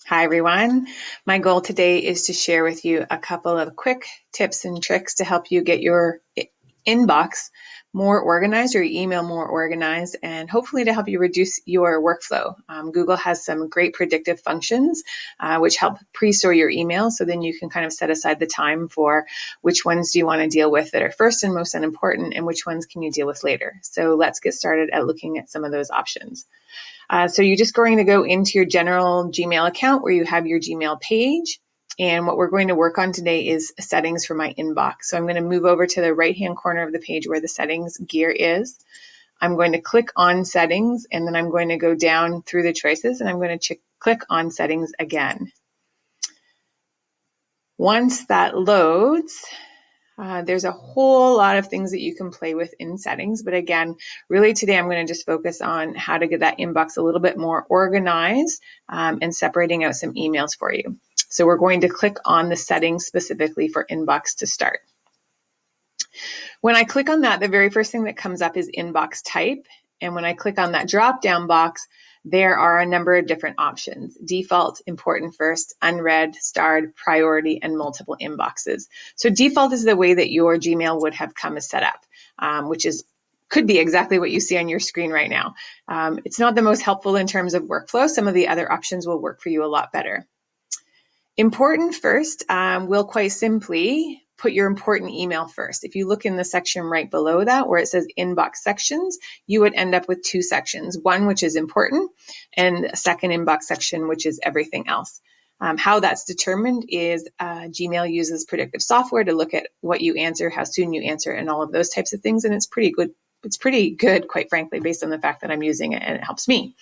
Hi, everyone. My goal today is to share with you a couple of quick tips and tricks to help you get your inbox more organized or your email more organized, and hopefully to help you reduce your workflow. Google has some great predictive functions which help pre-store your emails, so then you can kind of set aside the time for which ones do you want to deal with that are first and most unimportant, and which ones can you deal with later. So let's get started at looking at some of those options. So you're just going to go into your general Gmail account where you have your Gmail page. And what we're going to work on today is settings for my inbox. So I'm going to move over to the right-hand corner of the page where the settings gear is. I'm going to click on settings, and then I'm going to go down through the choices, and I'm going to click on settings again. Once that loads, there's a whole lot of things that you can play with in settings, but again, really today I'm going to just focus on how to get that inbox a little bit more organized and separating out some emails for you. So we're going to click on the settings specifically for inbox to start. When I click on that, the very first thing that comes up is inbox type. And when I click on that drop-down box, there are a number of different options: default, important first, unread, starred, priority, and multiple inboxes. So default is the way that your Gmail would have come set up, which could be exactly what you see on your screen right now. It's not the most helpful in terms of workflow. Some of the other options will work for you a lot better. Important first will quite simply put your important email first. If you look in the section right below that where it says inbox sections, you would end up with two sections, one which is important and a second inbox section which is everything else. How that's determined is Gmail uses predictive software to look at what you answer, how soon you answer, and all of those types of things, and it's pretty good. It's pretty good, quite frankly, based on the fact that I'm using it and it helps me.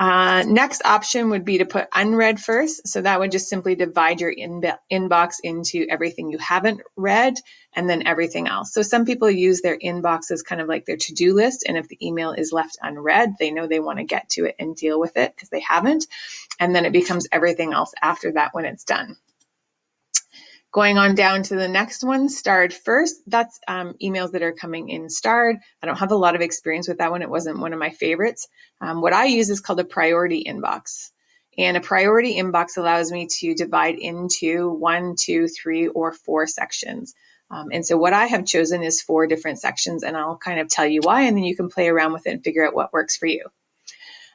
Next option would be to put unread first. So that would just simply divide your inbox into everything you haven't read and then everything else. So some people use their inbox as kind of like their to-do list. And if the email is left unread, they know they want to get to it and deal with it because they haven't. And then it becomes everything else after that when it's done. Going on down to the next one, starred first. That's emails that are coming in starred. I don't have a lot of experience with that one. It wasn't one of my favorites. What I use is called a priority inbox. And a priority inbox allows me to divide into 1, 2, 3, or 4 sections. And so what I have chosen is 4 different sections, and I'll kind of tell you why, and then you can play around with it and figure out what works for you.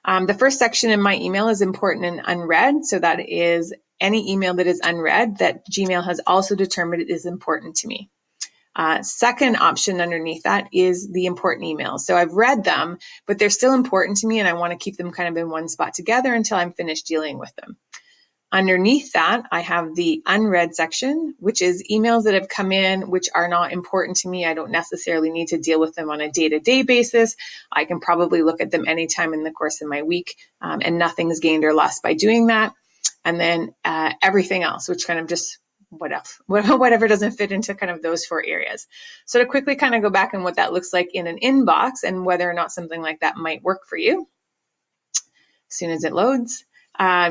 The first section in my email is important and unread. So that is any email that is unread that Gmail has also determined is important to me. Second option underneath that is the important emails. So I've read them, but they're still important to me and I want to keep them kind of in one spot together until I'm finished dealing with them. Underneath that, I have the unread section, which is emails that have come in which are not important to me. I don't necessarily need to deal with them on a day-to-day basis. I can probably look at them anytime in the course of my week, and nothing's gained or lost by doing that. And then everything else, which kind of just whatever doesn't fit into kind of those 4 areas. So to quickly kind of go back on what that looks like in an inbox and whether or not something like that might work for you. As soon as it loads,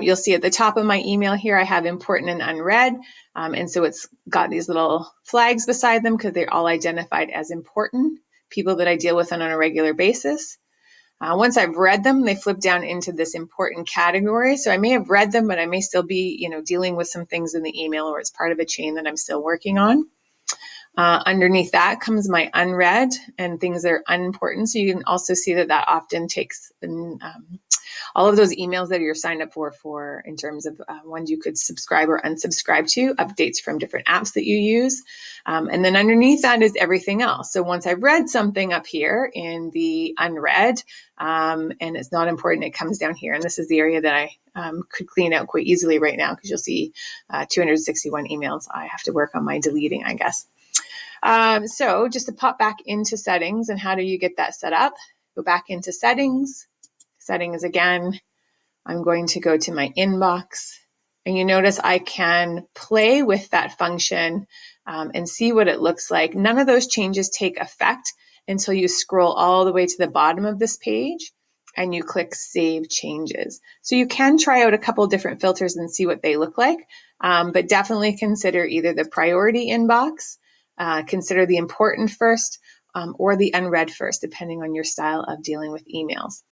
you'll see at the top of my email here, I have important and unread. And so it's got these little flags beside them because they're all identified as important, people that I deal with on a regular basis. Once I've read them, they flip down into this important category. So I may have read them, but I may still be, dealing with some things in the email, or it's part of a chain that I'm still working on. Underneath that comes my unread and things that are unimportant. So you can also see that often takes all of those emails that you're signed up for in terms of ones you could subscribe or unsubscribe to, updates from different apps that you use. And then underneath that is everything else. So once I've read something up here in the unread, and it's not important, it comes down here. And this is the area that I could clean out quite easily right now because you'll see 261 emails. I have to work on my deleting, I guess. So just to pop back into settings, and how do you get that set up? Go back into settings again. I'm going to go to my inbox, and you notice I can play with that function and see what it looks like. None of those changes take effect until you scroll all the way to the bottom of this page and you click Save Changes. So you can try out a couple different filters and see what they look like, but definitely consider either the priority inbox, consider the important first, or the unread first, depending on your style of dealing with emails.